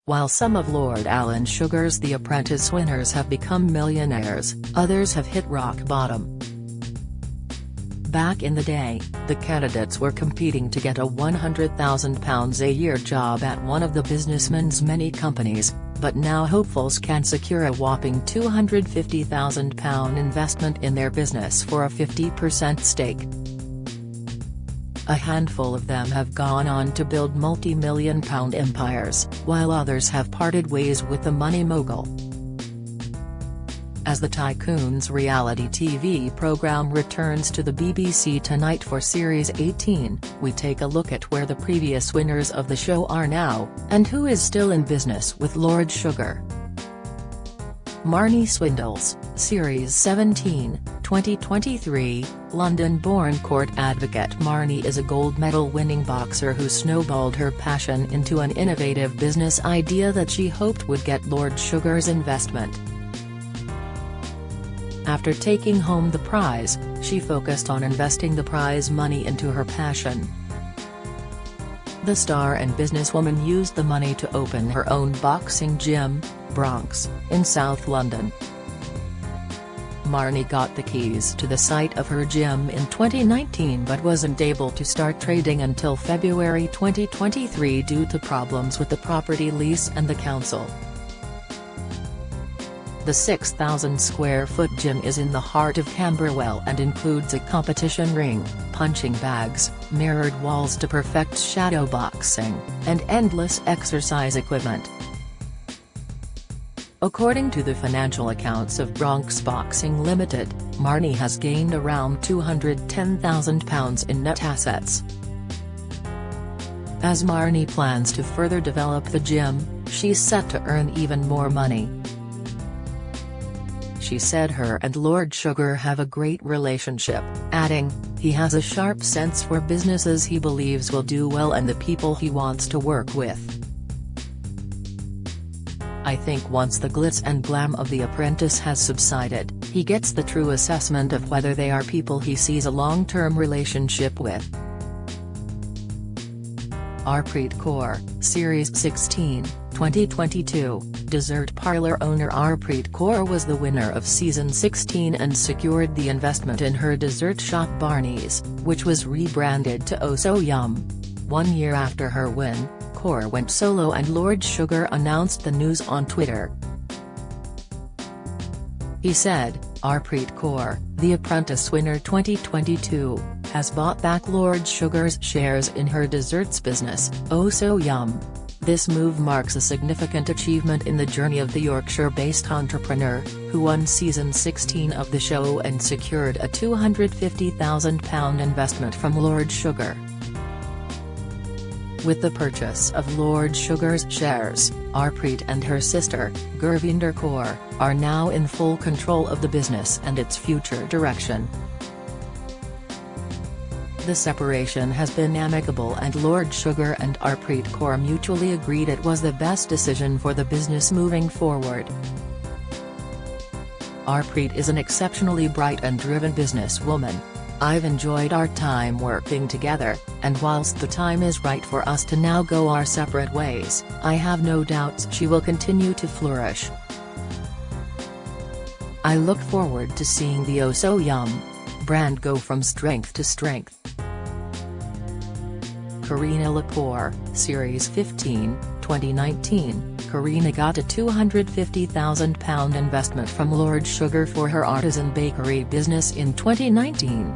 While some of Lord Alan Sugar's The Apprentice winners have become millionaires, others have hit rock bottom. Back in the day, the candidates were competing to get a £100,000 a year job at one of the businessman's many companies, but now hopefuls can secure a whopping £250,000 investment in their business for a 50% stake. A handful of them have gone on to build multi-million-pound empires, while others have parted ways with the money mogul. As the Tycoon's reality TV program returns to the BBC tonight for Series 18, we take a look at where the previous winners of the show are now, and who is still in business with Lord Sugar. Marnie swindles, Series 17, 2023, London-born court advocate Marnie is a gold medal-winning boxer who snowballed her passion into an innovative business idea that she hoped would get Lord Sugar's investment. After taking home the prize, she focused on investing the prize money into her passion. The star and businesswoman used the money to open her own boxing gym, Bronx, in South London. Marnie got the keys to the site of her gym in 2019 but wasn't able to start trading until February 2023 due to problems with the property lease and the council. The 6,000-square-foot gym is in the heart of Camberwell and includes a competition ring, punching bags, mirrored walls to perfect shadow boxing, and endless exercise equipment. According to the financial accounts of Bronx Boxing Limited, Marnie has gained around £210,000 in net assets. As Marnie plans to further develop the gym, she's set to earn even more money. She said her and Lord Sugar have a great relationship, adding, "He has a sharp sense for businesses he believes will do well and the people he wants to work with. I think once the glitz and glam of The Apprentice has subsided, he gets the true assessment of whether they are people he sees a long-term relationship with." Arpreet Kaur, Series 16, 2022, dessert parlour owner Arpreet Kaur was the winner of Season 16 and secured the investment in her dessert shop Barney's, which was rebranded to Oh So Yum. 1 year after her win, Kaur went solo and Lord Sugar announced the news on Twitter. He said, "Arpreet Kaur, The Apprentice winner 2022, has bought back Lord Sugar's shares in her desserts business, Oh So Yum. This move marks a significant achievement in the journey of the Yorkshire-based entrepreneur, who won Season 16 of the show and secured a £250,000 investment from Lord Sugar." With the purchase of Lord Sugar's shares, Arpreet and her sister, Gurvinder Kaur, are now in full control of the business and its future direction. The separation has been amicable and Lord Sugar and Arpreet Kaur mutually agreed it was the best decision for the business moving forward. Arpreet is an exceptionally bright and driven businesswoman. "I've enjoyed our time working together, and whilst the time is right for us to now go our separate ways, I have no doubts she will continue to flourish. I look forward to seeing the Oh So Yum brand go from strength to strength." Kareena Kapoor, Series 15, 2019, Kareena got a £250,000 investment from Lord Sugar for her artisan bakery business in 2019.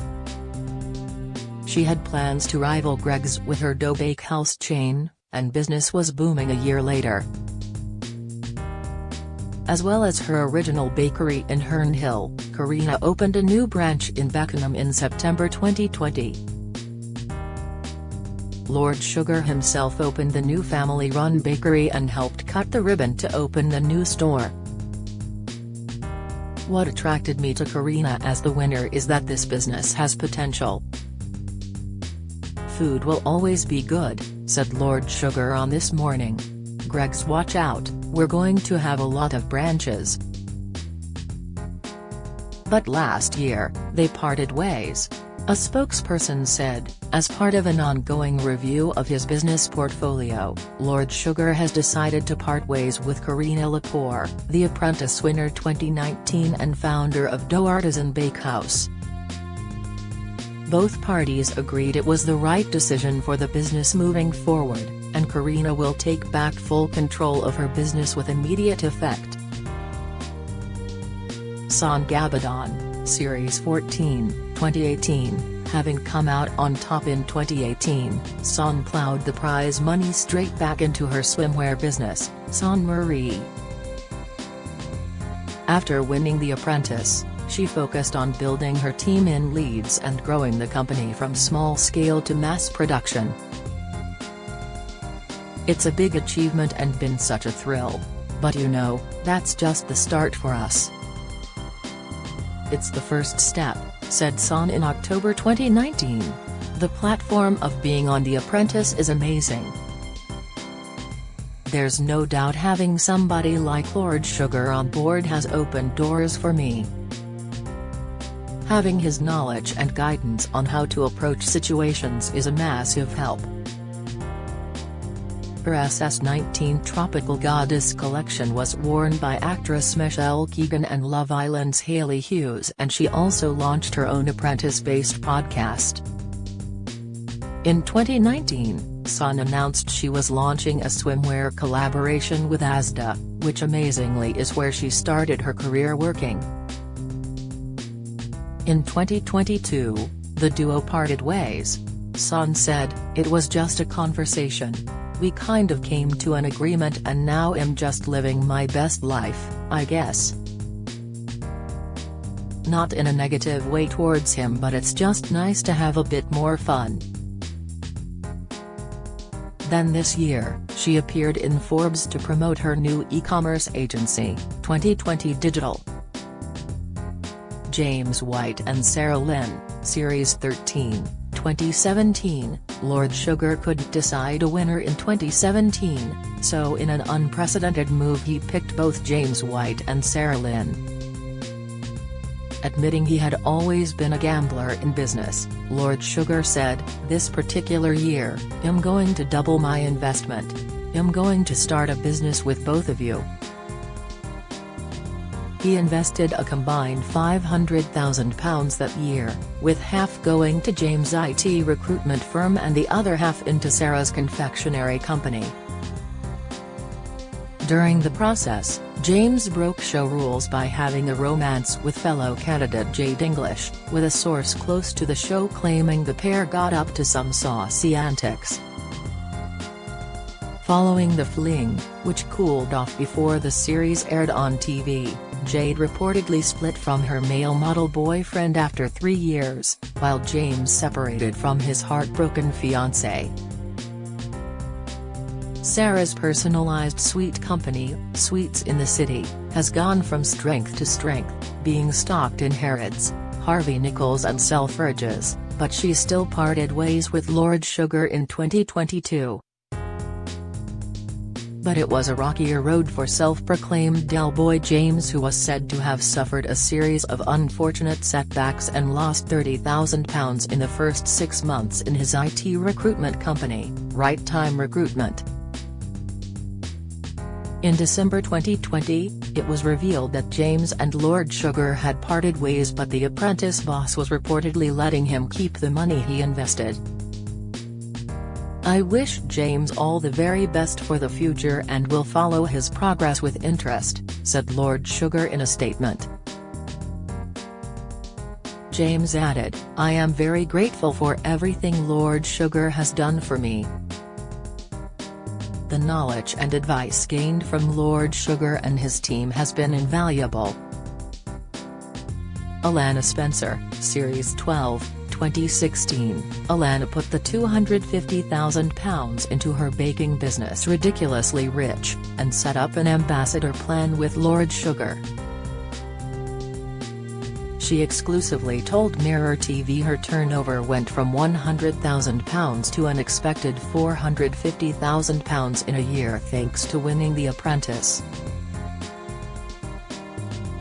She had plans to rival Greggs with her dough bakehouse chain, and business was booming a year later. As well as her original bakery in Herne Hill, Kareena opened a new branch in Beckenham in September 2020. Lord Sugar himself opened the new family-run bakery and helped cut the ribbon to open the new store. "What attracted me to Kareena as the winner is that this business has potential. Food will always be good," said Lord Sugar on This Morning. "Greggs, watch out, we're going to have a lot of branches." But last year, they parted ways. A spokesperson said, as part of an ongoing review of his business portfolio, Lord Sugar has decided to part ways with Karina Lepore, the Apprentice winner 2019 and founder of Dough Artisan Bakehouse. Both parties agreed it was the right decision for the business moving forward, and Karina will take back full control of her business with immediate effect. San Gabadon, Series 14, 2018, having come out on top in 2018, San plowed the prize money straight back into her swimwear business, San Marie. After winning The Apprentice, she focused on building her team in Leeds and growing the company from small scale to mass production. It's a big achievement and been such a thrill. But you know, that's just the start for us. It's the first step, said San in October 2019. The platform of being on The Apprentice is amazing. There's no doubt having somebody like Lord Sugar on board has opened doors for me. Having his knowledge and guidance on how to approach situations is a massive help. Her SS19 Tropical Goddess collection was worn by actress Michelle Keegan and Love Island's Hayley Hughes, and she also launched her own Apprentice-based podcast. In 2019, San announced she was launching a swimwear collaboration with Asda, which amazingly is where she started her career working. In 2022, the duo parted ways. San said, "It was just a conversation. We kind of came to an agreement and now I'm just living my best life, I guess. Not in a negative way towards him, but it's just nice to have a bit more fun." Then this year, she appeared in Forbes to promote her new e-commerce agency, 2020 Digital. James White and Sarah Lynn, Series 13, 2017, Lord Sugar couldn't decide a winner in 2017, so in an unprecedented move he picked both James White and Sarah Lynn. Admitting he had always been a gambler in business, Lord Sugar said, "This particular year, I'm going to double my investment. I'm going to start a business with both of you." He invested a combined £500,000 that year, with half going to James' IT recruitment firm and the other half into Sarah's confectionery company. During the process, James broke show rules by having a romance with fellow candidate Jade English, with a source close to the show claiming the pair got up to some saucy antics. Following the fling, which cooled off before the series aired on TV, Jade reportedly split from her male model boyfriend after 3 years, while James separated from his heartbroken fiancée. Sarah's personalized sweet company, Sweets in the City, has gone from strength to strength, being stocked in Harrods, Harvey Nichols and Selfridges, but she still parted ways with Lord Sugar in 2022. But it was a rockier road for self-proclaimed Del Boy James, who was said to have suffered a series of unfortunate setbacks and lost £30,000 in the first 6 months in his IT recruitment company, Right Time Recruitment. In December 2020, it was revealed that James and Lord Sugar had parted ways, but the Apprentice boss was reportedly letting him keep the money he invested. "I wish James all the very best for the future and will follow his progress with interest," said Lord Sugar in a statement. James added, "I am very grateful for everything Lord Sugar has done for me. The knowledge and advice gained from Lord Sugar and his team has been invaluable." Alana Spencer, Series 12, 2016, Alana put the £250,000 into her baking business Ridiculously Rich, and set up an ambassador plan with Lord Sugar. She exclusively told Mirror TV her turnover went from £100,000 to an expected £450,000 in a year thanks to winning The Apprentice.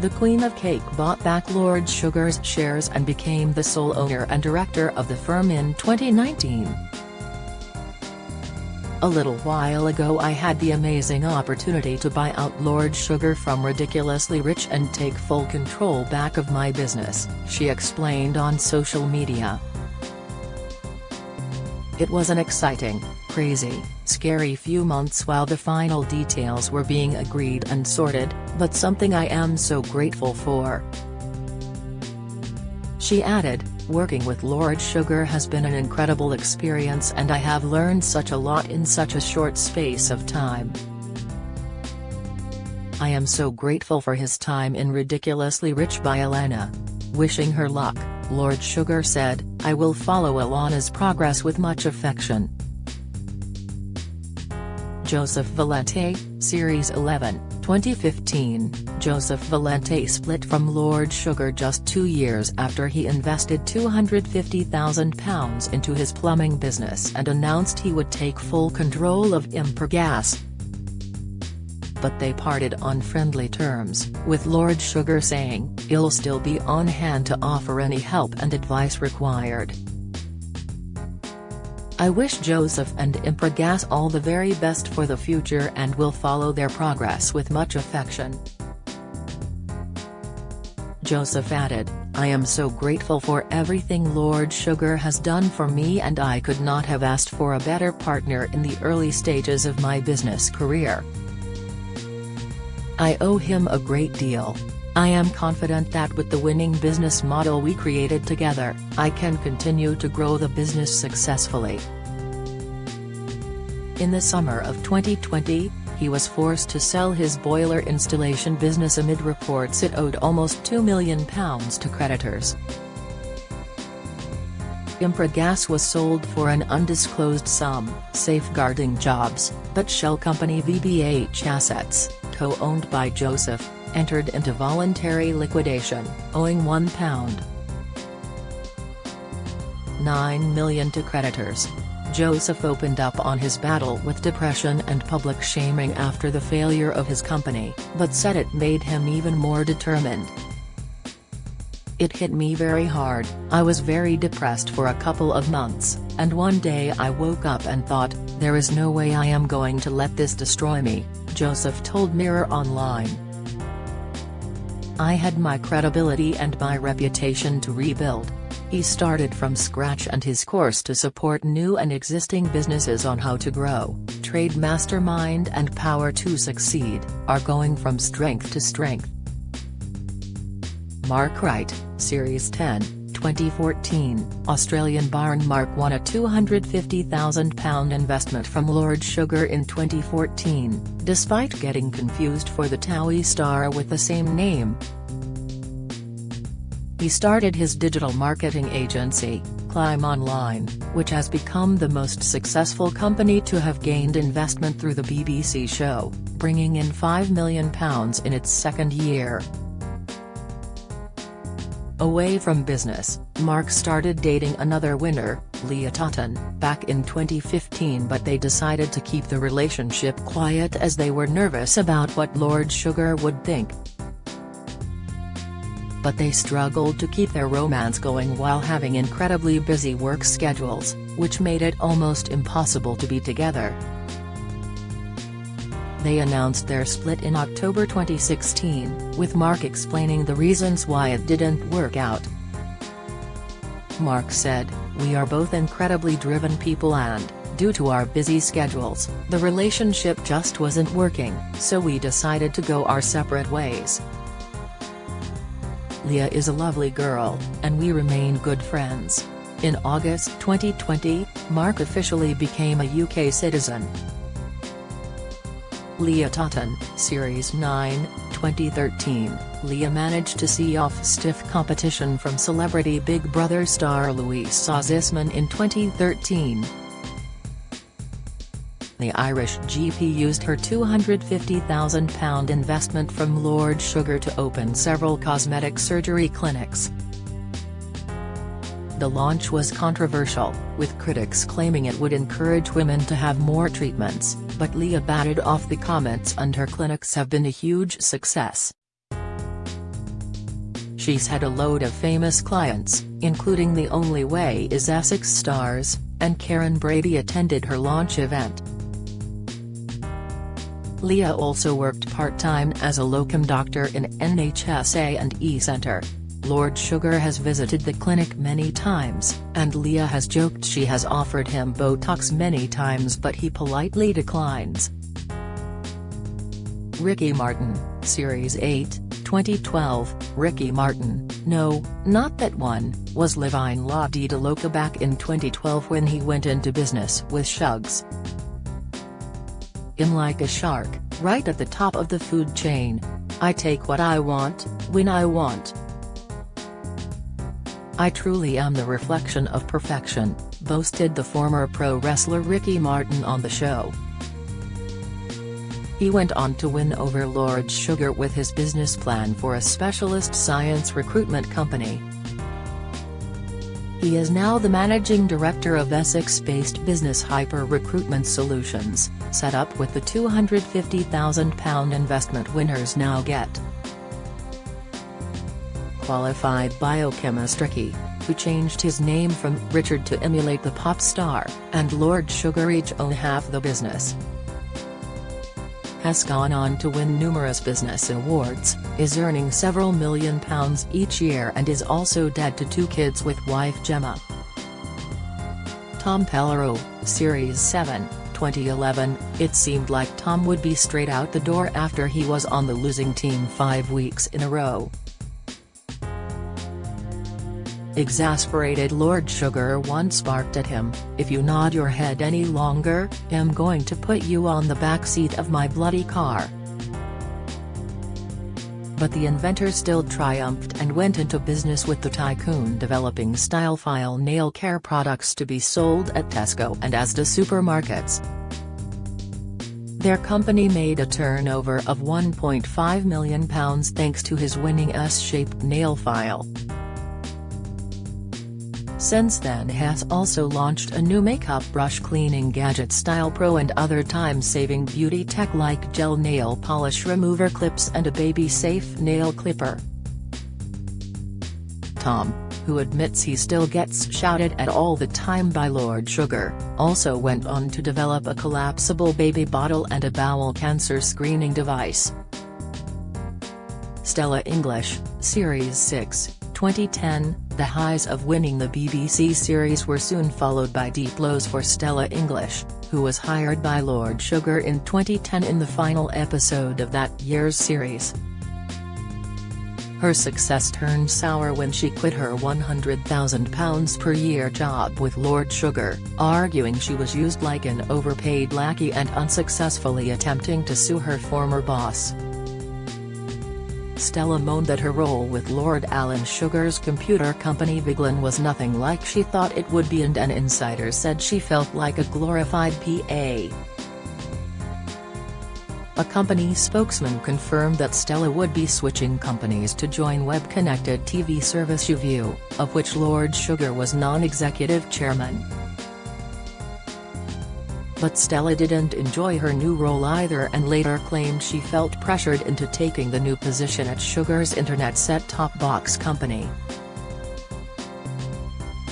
The Queen of Cake bought back Lord Sugar's shares and became the sole owner and director of the firm in 2019. A little while ago I had the amazing opportunity to buy out Lord Sugar from Ridiculously Rich and take full control back of my business, she explained on social media. It was an exciting, crazy, scary few months while the final details were being agreed and sorted, but something I am so grateful for. She added, "Working with Lord Sugar has been an incredible experience and I have learned such a lot in such a short space of time. I am so grateful for his time in Ridiculously Rich by Elena. Wishing her luck," Lord Sugar said, "I will follow Alana's progress with much affection." Joseph Valente, Series 11, 2015. Joseph Valente split from Lord Sugar just 2 years after he invested £250,000 into his plumbing business and announced he would take full control of Impergas. But they parted on friendly terms, with Lord Sugar saying, "I'll still be on hand to offer any help and advice required. I wish Joseph and Impergas all the very best for the future and will follow their progress with much affection." Joseph added, "I am so grateful for everything Lord Sugar has done for me and I could not have asked for a better partner in the early stages of my business career. I owe him a great deal. I am confident that with the winning business model we created together, I can continue to grow the business successfully." In the summer of 2020, he was forced to sell his boiler installation business amid reports it owed almost £2 million to creditors. Impergas was sold for an undisclosed sum, safeguarding jobs, but shell company VBH Assets, co-owned by Joseph, entered into voluntary liquidation, owing £1.9 million to creditors. Joseph opened up on his battle with depression and public shaming after the failure of his company, but said it made him even more determined. "It hit me very hard, I was very depressed for a couple of months, and one day I woke up and thought, there is no way I am going to let this destroy me," Joseph told Mirror Online. "I had my credibility and my reputation to rebuild." He started from scratch and his course to support new and existing businesses on how to grow, trade mastermind and power to succeed, are going from strength to strength. Mark Wright, Series 10, 2014. Australian barn Mark won a £250,000 investment from Lord Sugar in 2014, despite getting confused for the TOWIE star with the same name. He started his digital marketing agency, Climb Online, which has become the most successful company to have gained investment through the BBC show, bringing in £5 million in its second year. Away from business, Mark started dating another winner, Leah Totten, back in 2015, but they decided to keep the relationship quiet as they were nervous about what Lord Sugar would think. But they struggled to keep their romance going while having incredibly busy work schedules, which made it almost impossible to be together. They announced their split in October 2016, with Mark explaining the reasons why it didn't work out. Mark said, "We are both incredibly driven people and, due to our busy schedules, the relationship just wasn't working, so we decided to go our separate ways. Leah is a lovely girl, and we remain good friends." In August 2020, Mark officially became a UK citizen. Leah Totten, Series 9, 2013. Leah managed to see off stiff competition from celebrity Big Brother star Louise Zisman in 2013. The Irish GP used her £250,000 investment from Lord Sugar to open several cosmetic surgery clinics. The launch was controversial, with critics claiming it would encourage women to have more treatments, but Leah batted off the comments and her clinics have been a huge success. She's had a load of famous clients, including The Only Way is Essex stars, and Karen Brady attended her launch event. Leah also worked part-time as a locum doctor in NHS A&E Centre. Lord Sugar has visited the clinic many times, and Leah has joked she has offered him Botox many times but he politely declines. Ricky Martin, Series 8, 2012. Ricky Martin, no, not that one, was living la vida loca back in 2012 when he went into business with Shugs. In like a shark, right at the top of the food chain. I take what I want, when I want. I truly am the reflection of perfection, boasted the former pro wrestler Ricky Martin on the show. He went on to win over Lord Sugar with his business plan for a specialist science recruitment company. He is now the managing director of Essex-based business Hyper Recruitment Solutions, set up with the £250,000 investment winners now get. Qualified biochemist Ricky, who changed his name from Richard to emulate the pop star, and Lord Sugar each own half the business, has gone on to win numerous business awards, is earning several £1 million each year and is also dad to 2 kids with wife Gemma. Tom Pellereau, Series 7, 2011. It seemed like Tom would be straight out the door after he was on the losing team 5 weeks in a row. Exasperated Lord Sugar once barked at him, "If you nod your head any longer, I'm going to put you on the back seat of my bloody car." But the inventor still triumphed and went into business with the tycoon, developing Stylefile nail care products to be sold at Tesco and Asda supermarkets. Their company made a turnover of £1.5 million thanks to his winning S-shaped nail file. Since then has also launched a new makeup brush cleaning gadget Style Pro and other time-saving beauty tech like gel nail polish remover clips and a baby-safe nail clipper. Tom, who admits he still gets shouted at all the time by Lord Sugar, also went on to develop a collapsible baby bottle and a bowel cancer screening device. Stella English, Series 6, 2010. The highs of winning the BBC series were soon followed by deep lows for Stella English, who was hired by Lord Sugar in 2010 in the final episode of that year's series. Her success turned sour when she quit her £100,000 per year job with Lord Sugar, arguing she was used like an overpaid lackey and unsuccessfully attempting to sue her former boss. Stella moaned that her role with Lord Alan Sugar's computer company Viglin was nothing like she thought it would be, and an insider said she felt like a glorified PA. A company spokesman confirmed that Stella would be switching companies to join web-connected TV service YouView, of which Lord Sugar was non-executive chairman. But Stella didn't enjoy her new role either and later claimed she felt pressured into taking the new position at Sugar's internet set-top box company.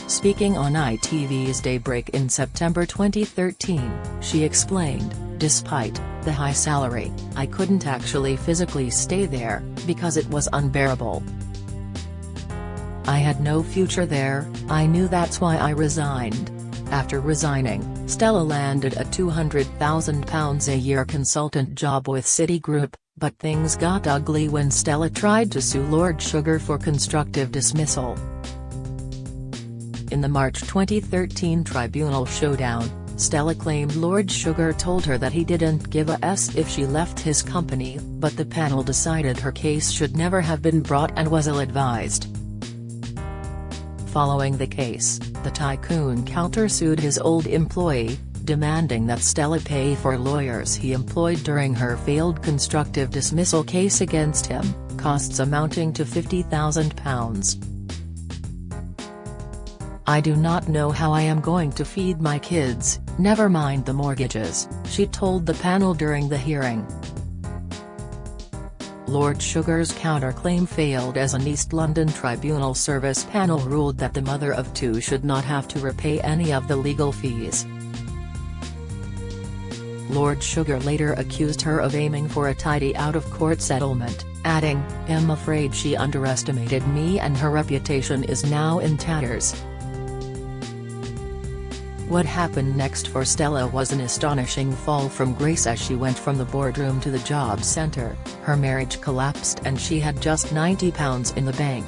Speaking on ITV's Daybreak in September 2013, she explained, "Despite the high salary, I couldn't actually physically stay there, because it was unbearable. I had no future there, I knew, that's why I resigned." After resigning, Stella landed a £200,000 a year consultant job with Citigroup, but things got ugly when Stella tried to sue Lord Sugar for constructive dismissal. In the March 2013 tribunal showdown, Stella claimed Lord Sugar told her that he didn't give a s if she left his company, but the panel decided her case should never have been brought and was ill-advised. Following the case, the tycoon countersued his old employee, demanding that Stella pay for lawyers he employed during her failed constructive dismissal case against him, costs amounting to £50,000. "I do not know how I am going to feed my kids, never mind the mortgages," she told the panel during the hearing. Lord Sugar's counterclaim failed as an East London Tribunal Service panel ruled that the mother of two should not have to repay any of the legal fees. Lord Sugar later accused her of aiming for a tidy out-of-court settlement, adding, "I'm afraid she underestimated me and her reputation is now in tatters." What happened next for Stella was an astonishing fall from grace as she went from the boardroom to the job centre. Her marriage collapsed and she had just £90 in the bank.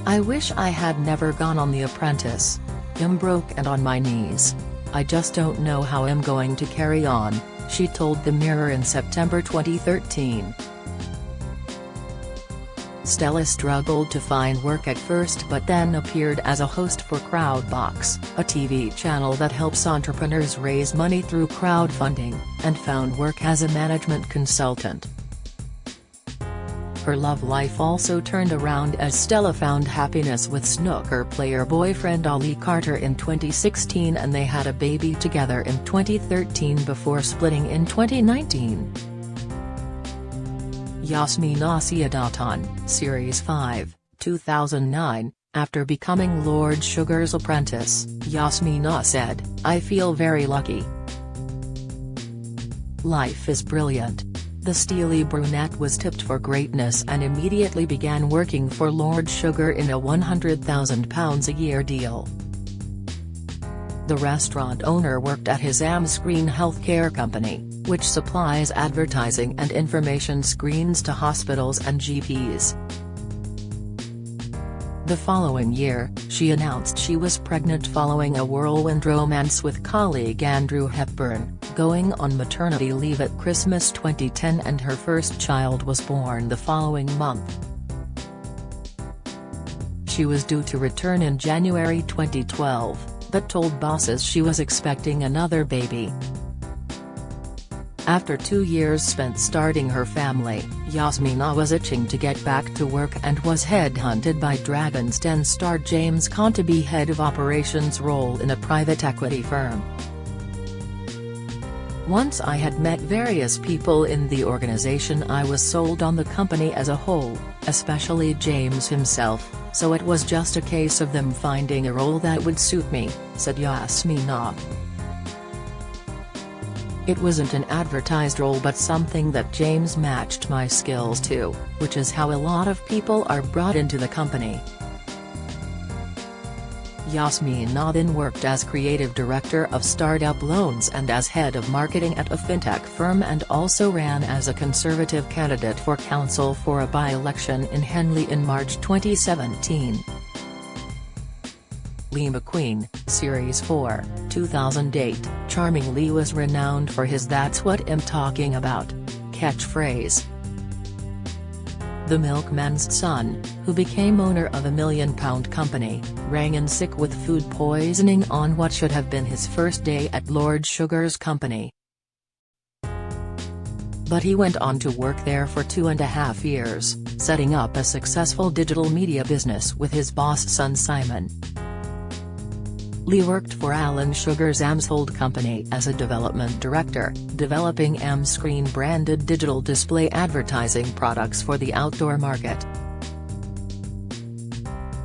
"I wish I had never gone on The Apprentice. I'm broke and on my knees. I just don't know how I'm going to carry on," she told the Mirror in September 2013. Stella struggled to find work at first but then appeared as a host for Crowdbox, a TV channel that helps entrepreneurs raise money through crowdfunding, and found work as a management consultant. Her love life also turned around as Stella found happiness with snooker player boyfriend Ollie Carter in 2016 and they had a baby together in 2013 before splitting in 2019. Yasmina Siadatan, Series 5, 2009, after becoming Lord Sugar's apprentice, Yasmina said, "I feel very lucky. Life is brilliant." The steely brunette was tipped for greatness and immediately began working for Lord Sugar in a £100,000 a year deal. The restaurant owner worked at his Amscreen healthcare company, which supplies advertising and information screens to hospitals and GPs. The following year, she announced she was pregnant following a whirlwind romance with colleague Andrew Hepburn, going on maternity leave at Christmas 2010 and her first child was born the following month. She was due to return in January 2012, but told bosses she was expecting another baby. After 2 years spent starting her family, Yasmina was itching to get back to work and was headhunted by Dragon's Den star James Caan to be head of operations role in a private equity firm. "Once I had met various people in the organization, I was sold on the company as a whole, especially James himself, so it was just a case of them finding a role that would suit me," said Yasmina. "It wasn't an advertised role but something that James matched my skills to, which is how a lot of people are brought into the company." Yasmina then worked as creative director of startup loans and as head of marketing at a fintech firm and also ran as a Conservative candidate for council for a by-election in Henley in March 2017. Lee McQueen, Series 4, 2008, Charming Lee was renowned for his "That's what I'm talking about" catchphrase. The milkman's son, who became owner of a £1 million company, rang in sick with food poisoning on what should have been his first day at Lord Sugar's company. But he went on to work there for 2.5 years, setting up a successful digital media business with his boss son Simon. Lee worked for Alan Sugar's Amshold company as a development director, developing Amscreen-branded digital display advertising products for the outdoor market.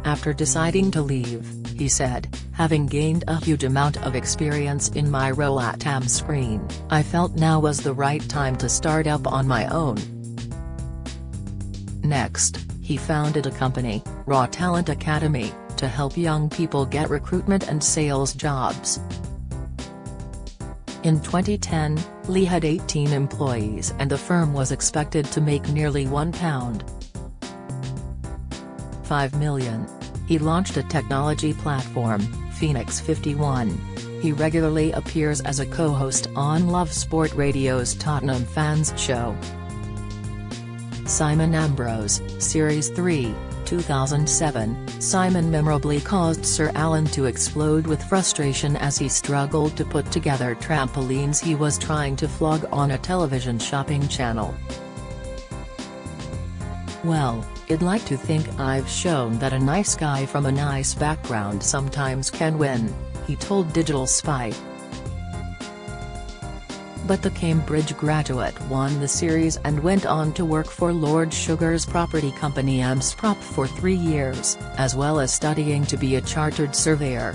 After deciding to leave, he said, "Having gained a huge amount of experience in my role at Amscreen, I felt now was the right time to start up on my own." Next, he founded a company, Raw Talent Academy, to help young people get recruitment and sales jobs. In 2010, Lee had 18 employees and the firm was expected to make nearly £1.5 million. He launched a technology platform, Phoenix 51. He regularly appears as a co-host on Love Sport Radio's Tottenham Fans Show. Simon Ambrose, Series 3, 2007, Simon memorably caused Sir Alan to explode with frustration as he struggled to put together trampolines he was trying to flog on a television shopping channel. "Well, I'd like to think I've shown that a nice guy from a nice background sometimes can win," he told Digital Spy. but the Cambridge graduate won the series and went on to work for Lord Sugar's property company Amsprop for 3 years, as well as studying to be a chartered surveyor.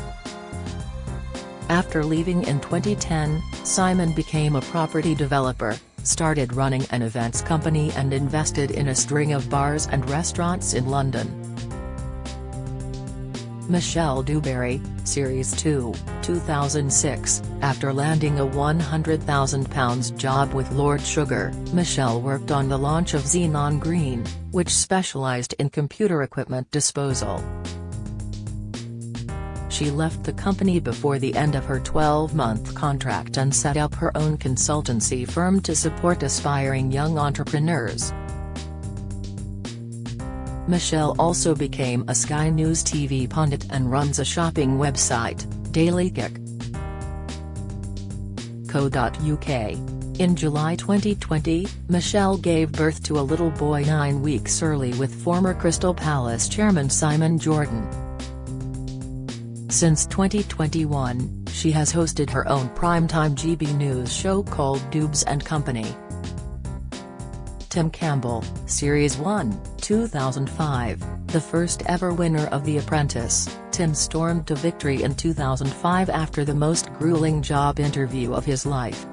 After leaving in 2010, Simon became a property developer, started running an events company and invested in a string of bars and restaurants in London. Michelle Dewberry, Series 2, 2006. After landing a £100,000 job with Lord Sugar, Michelle worked on the launch of Xenon Green, which specialised in computer equipment disposal. She left the company before the end of her 12-month contract and set up her own consultancy firm to support aspiring young entrepreneurs. Michelle also became a Sky News TV pundit and runs a shopping website, dailykick.co.uk. In July 2020, Michelle gave birth to a little boy 9 weeks early with former Crystal Palace chairman Simon Jordan. Since 2021, she has hosted her own primetime GB News show called Dubes & Company. Tim Campbell, Series 1, 2005, the first ever winner of The Apprentice, Tim stormed to victory in 2005 after the most grueling job interview of his life.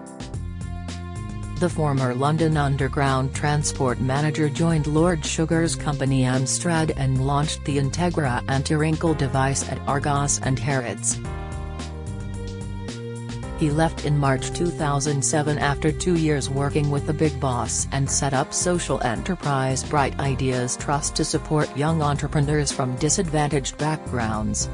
The former London Underground transport manager joined Lord Sugar's company Amstrad and launched the Integra anti-wrinkle device at Argos and Harrods. He left in March 2007 after 2 years working with the big boss and set up social enterprise Bright Ideas Trust to support young entrepreneurs from disadvantaged backgrounds.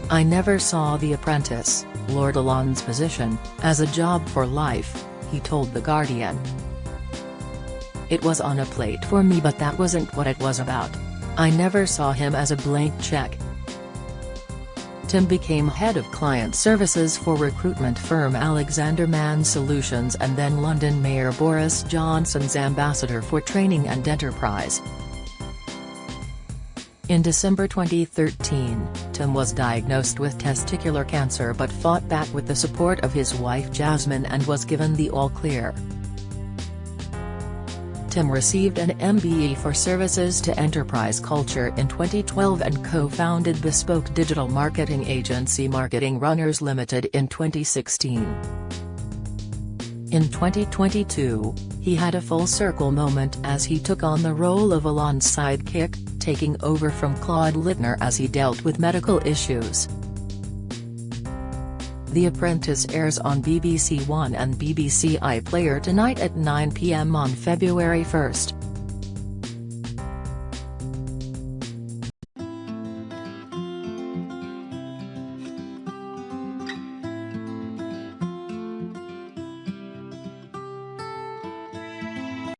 "I never saw The Apprentice, Lord Alon's position, as a job for life," he told The Guardian. "It was on a plate for me, but that wasn't what it was about. I never saw him as a blank check." Tim became head of client services for recruitment firm Alexander Mann Solutions and then London Mayor Boris Johnson's ambassador for training and enterprise. In December 2013, Tim was diagnosed with testicular cancer but fought back with the support of his wife Jasmine and was given the all-clear. Tim received an MBE for services to enterprise culture in 2012 and co-founded bespoke digital marketing agency Marketing Runners Limited in 2016. In 2022, he had a full-circle moment as he took on the role of Alon's sidekick, taking over from Claude Littner as he dealt with medical issues. The Apprentice airs on BBC One and BBC iPlayer tonight at 9 p.m. on February 1.